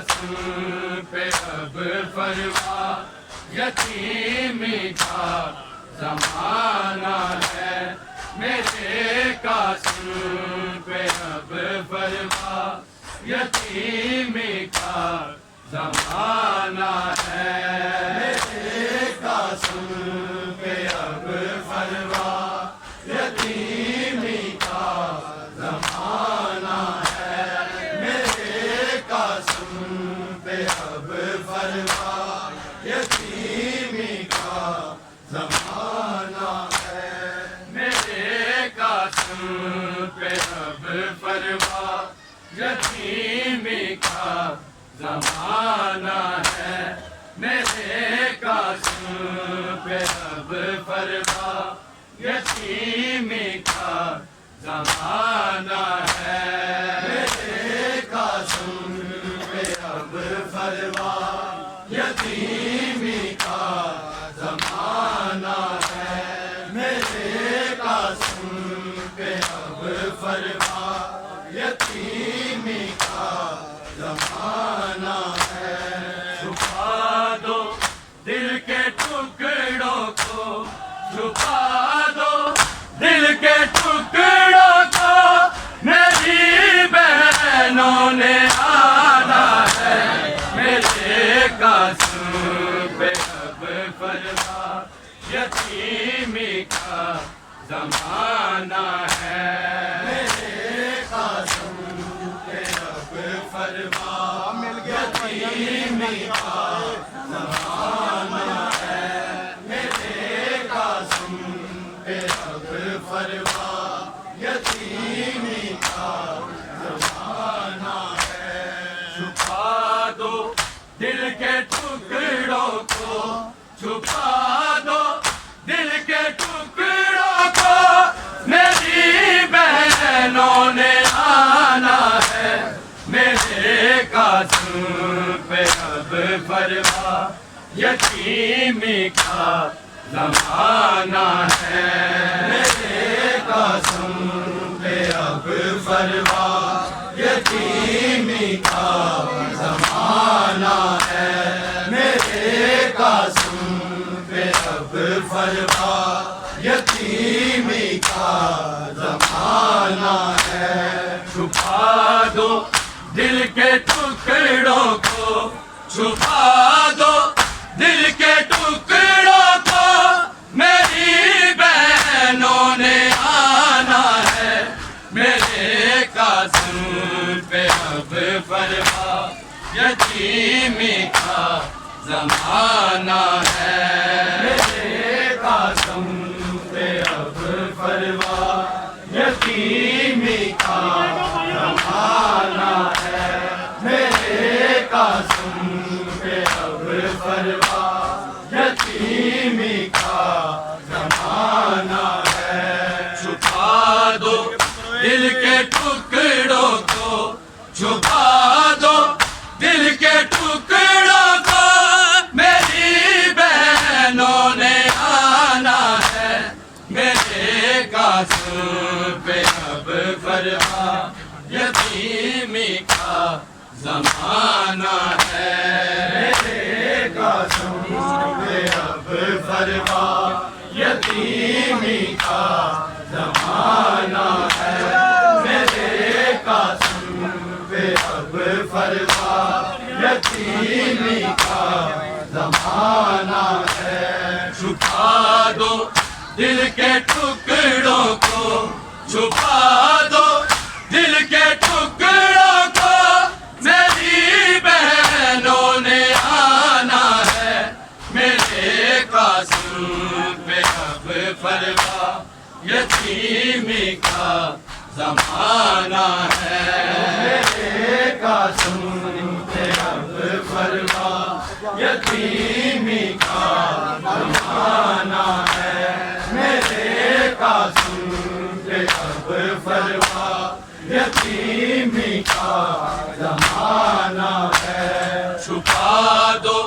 قاسم پہ اب فرما، یتیمی کا زمانہ ہے، میرے قاسم پہ اب فرما، یتیمی کا زمانہ ہے، میرے قاسم پہ اب فرما، یتیمی کا زمانہ ہے، میرے قاسم پہ اب فرما، یتیمی کا زمانہ ہے، میرے قاسم پہ اب فرما، یتیمی کا زمانہ ہے، میرے قاسم پہ اب فرما، یتیمی کا زمانہ ہے، میرے قاسم پہ اب فرما، یتیمی کا زمانہ ہے، میرے قاسم پہ اب فرما، یتیمی کا زمانہ ہے، چھپا دو دل کے ٹکڑوں کو، چھپا دو دل کے ٹکڑوں کو، میری بہنوں نے آنا ہے، میرے قاسم پہ اب فرما، یتیمی کا زمانہ ہے، میرے قاسم پہ اب فرما، یتیمی کا زمانہ ہے، میرے قاسم پہ اب فرما، یتیمی کا زمانہ ہے، چھپا دو دل کے ٹکڑوں کو، چھپا دو دل کے ٹکڑوں کو، میری بہنوں نے آنا ہے، میرے قاسم پہ اب فرما، یتیمی کا زمانہ ہے، میرے قاسم پہ اب فرما، یتیمی کا زمانہ ہے، میرے قاسم پہ اب فرما، یتیمی کا زمانہ ہے، چھپا دو دل کے ٹکڑوں کو، چھپا دو دل کے ٹکڑوں کو، میری بہنوں نے آنا ہے، میرے قاسم پہ اب فرما، یتیمی کا زمانہ ہے، میرے قاسم پہ اب فرما، یتیمی کا زمانہ ہے، میرے قاسم پہ اب فرما، یتیمی کا زمانہ ہے، چھپا دو دل کے ٹکڑوں کو، چھپا دو دل کے ٹکڑوں کو، میری بہنوں نے آنا ہے، میرے قاسم پہ اب فرما، یتیمی کا زمانہ ہے، میرے قاسم پہ اب فرما، یتیمی کا زمانہ ہے، میرے قاسم پہ اب فرما، یتیمی کا زمانہ ہے، چھپا دو دل کے ٹکڑوں کو، چھپا دو دل کے ٹکڑوں کو، میری بہنوں نے آنا ہے، میرے قاسم پہ اب فرما، یتیمی کا زمانہ ہے، میرے قاسم پہ اب فرما، یتیمی کا زمانہ ہے، میرے قاسم پہ اب فرما، یتیمی کا زمانہ ہے، چھپا دو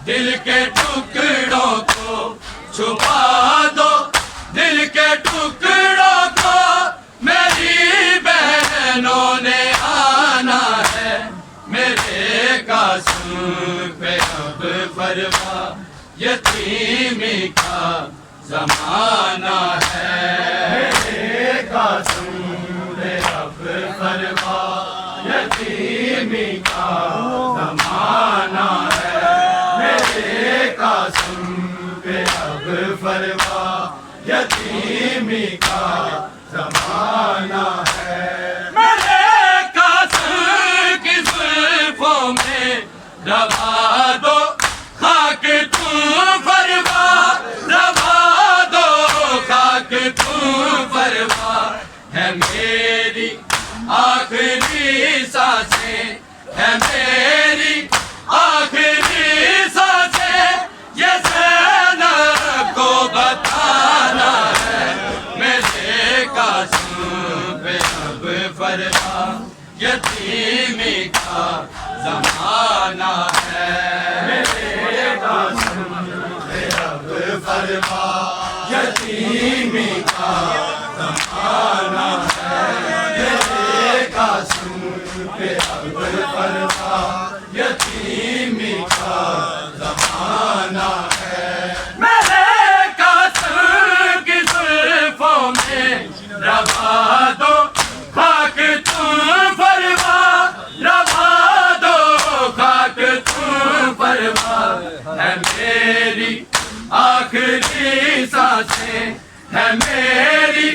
دل کے ٹکڑوں کو، چھپا دو دل کے ٹکڑوں کو، میری بہنوں نے آنا ہے، میرے قاسم پہ اب فرما یتیمی کا زمانہ ہے میرے قاسم پہ اب فرما یتیمی کا زمانہ ہے میرے قاسم پہ اب فرما یتیمی کا زمانہ ہے میرے قاسم کی زلفوں میں دبا دو خاک تم فرما دبا دو خاک تم فرما ہے میری آخری سانسیں ہے میری آخری سانسیں یہ زینب کو بتانا ہے میرے قاسم پہ اب فرما یتیمی کا زمانہ ہے میرے قاسم پہ اب فرما یتیمی کا زمانہ ہے میرے قاسم پہ اب فرما یتیمی کا زمانہ ہے میرے قاسم کی زلفوں میں دبا دو خاک تم فرما دبا دو خاک تم فرما ہے میری آخری سانسیں ہے میری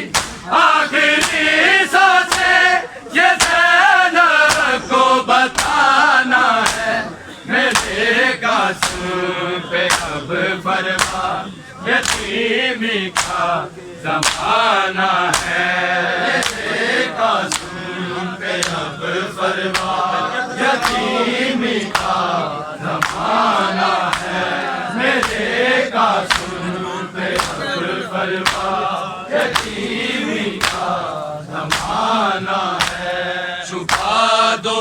آخری سانسیں یہ زینب کو بتانا ہے میرے قاسم پہ اب فرما یتیمی کا زمانہ ہے میرے قاسم پہ اب فرما یتیمی کا زمانہ ہے میرے قاسم پہ اب فرما یتیمی کا زمانہ ہے چھپا دو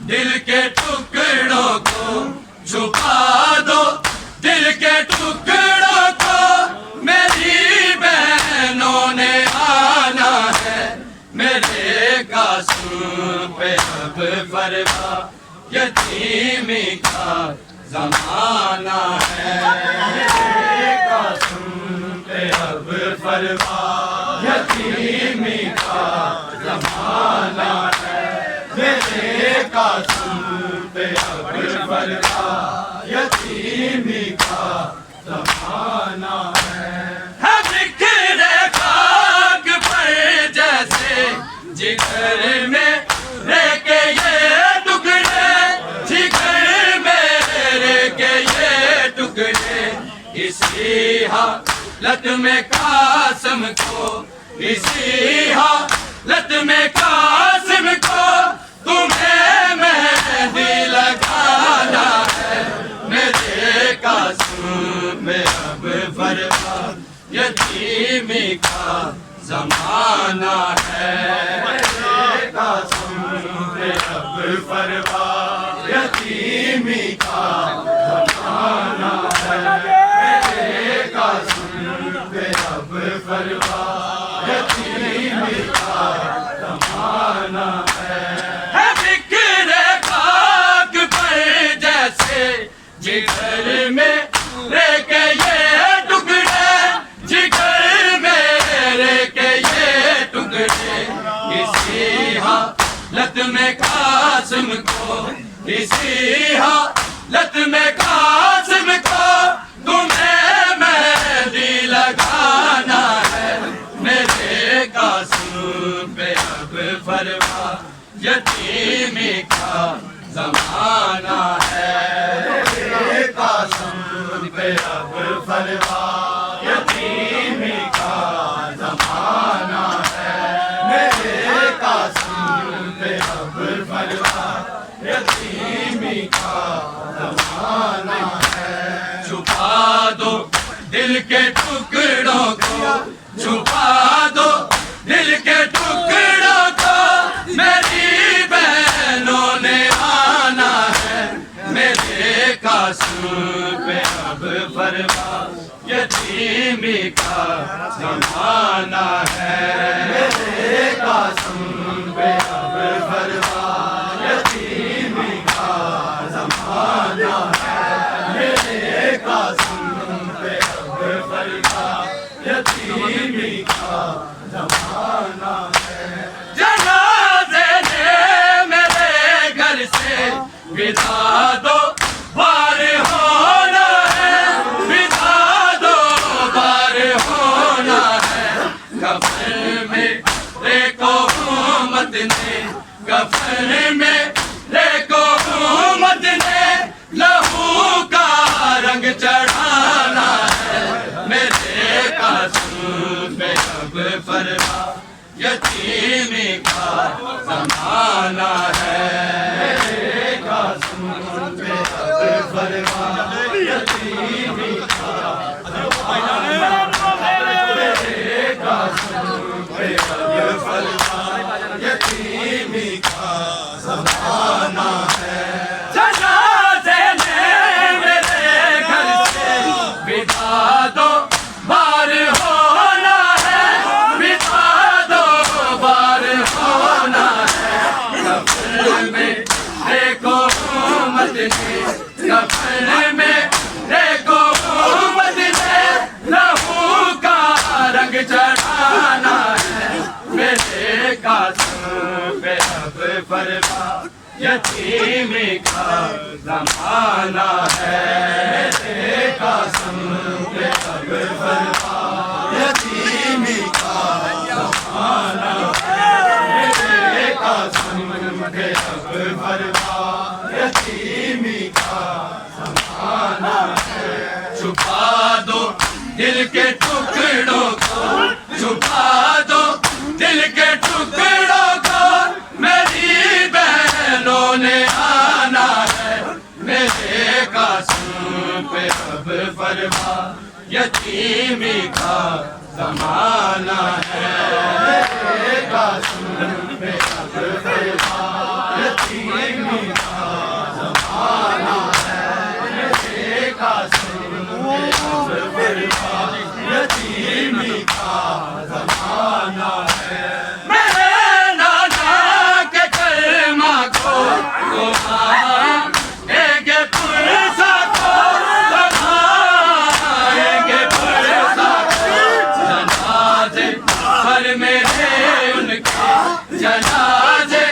دل کے ٹکڑوں کو چھپا دو دل کے ٹکڑوں کو میری بہنوں نے آنا ہے میرے قاسم پہ اب فرما یتیمی کا زمانہ ہے میرے قاسم پہ اب فرما یتیمی کا زمانہ ہے میرے قاسم پہ اب فرما یتیمی کا زمانہ ہے بکھرے خاک پر جیسے جگر میں رہ کے یہ ٹکڑے جگر میں رہ کے یہ ٹکڑے اسی حالت میں قاسم کو اسی حالت میں قاسم کو تمہیں مہندی لگانا ہے میرے قاسم پہ اب فرما یتیمی کا زمانہ ہے میرے قاسم پہ اب فرما یتیمی کا زمانہ ہے میرے قاسم پہ اب فرما یتیمی کا زمانہ ہے بکھرے خاک پر جیسے جگر میں رہ کے یہ ٹکڑے جگر میں رہ کے یہ ٹکڑے اسی حالت میں قاسم کو اسی حالت میں قاسم کو تمہیں مہندی لگانا ہے میرے قاسم پہ اب فرما یتیمی کا زمانہ ہے میرے قاسم پہ اب فرما یتیمی کا زمانہ ہے میرے قاسم پہ اب فرما یتیمی کا زمانہ ہے چھپا دو دل کے ٹکڑوں کو چھپا دو دل کے ٹکڑوں کو میری بہنوں نے آنا ہے میرے قاسم پہ اب فرما یتیمی کا زمانہ ہے میرے قاسم پہ اب فرما یتیمی کا زمانہ بتا دو بار ہونا ہے، بتا دو بار ہونا ہے، کفن میں دیکھو امت نے، کفن میں دیکھو امت نے لہو کا رنگ چڑھانا ہے، میرے قاسم پہ اب فرما یتیمی کا زمانہ ہے، میرے قاسم پہ اب فرما یتیمی کا زمانہ ہے، میرے قاسم پہ اب فرما یتیمی کا زمانہ ہے، جنازے میں میرے گھر سے بتا دو بار ہونا ہے، بتا دو بار ہونا ہے، کفن میں دیکھو امت نے، کفن میں دیکھو امت نے لہو کا رنگ چڑھانا ہے، میرے قاسم پہ اب فرما یتیمی کا زمانہ ہے، میرے قاسم پہ اب فرما یتیمی کا زمانہ ہے، میرے قاسم پہ اب فرما یتیمی کا زمانہ ہے، چھپا دو دل کے ٹکڑوں کو، چھپا دو دل کے ٹکڑوں کو، میری بہنوں نے آنا ہے، میرے قاسم پہ اب فرما یتیمی کا زمانہ ہے، میرے قاسم پہ اب فرما یتیمی کا زمانہ ہے، میرے قاسم پہ اب فرما یتیمی کا زمانہ ہے، میرے نانا کے کلمہ کو دہائیں گے پرسا کو، دہائیں گے پرسا کو، جنازے پر میرے ان کے، جنازے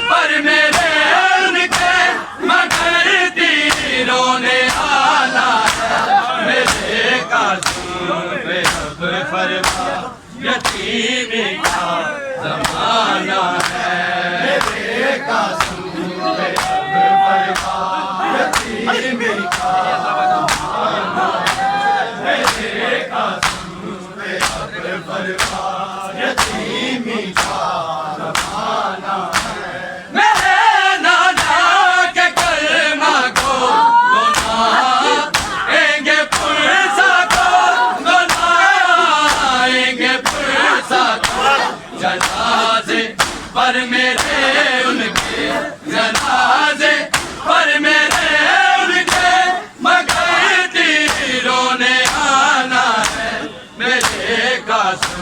پر میرے ان کے، مگر تیروں نے آنا ہے، میرے قاسم پہ اب فرما یتیمی کا زمانہ ہے، میرے قاسم پہ اب فرما یتیمی کا زمانہ ہے، میرے قاسم پہ اب فرما یتیمی کا زمانہ ہے، میرے نانا کے کلمہ کو دہائیں گے پرسا کو، دہائیں گے پرسا کو، جنازے پر میرے ان کے، جنازے پر میرے ان کے، مگر تیروں نے آنا ہے، میرے قاسم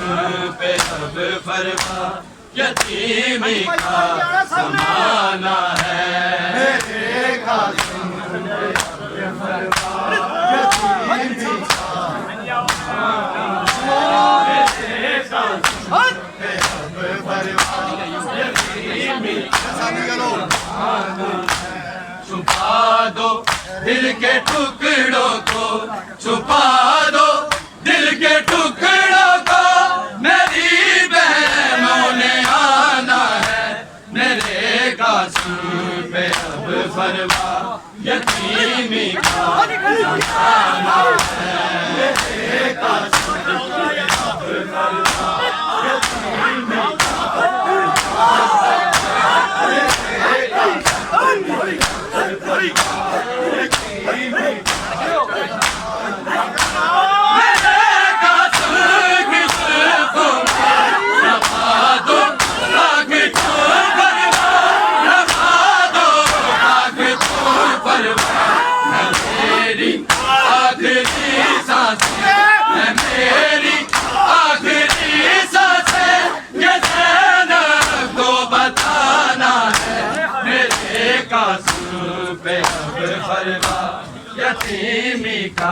پہ اب فرما یتیمی کا زمانہ ہے، میرے قاسم پہ اب فرما یتیمی کا زمانہ ہے، میرے قاسم پہ اب فرما یتیمی کا زمانہ ہے، چھپا دو دل کے ٹکڑوں کو، چھپا دو دل کے ٹکڑوں کو، میری بہنوں نے آنا ہے، میرے قاسم پہ اب فرما یتیمی کا زمانہ ہے، میرے قاسم پہ اب فرما یتیمی کا زمانہ ہے، میرے قاسم پہ اب فرما یتیمی قاسم پہ اب فرما یتیمی کا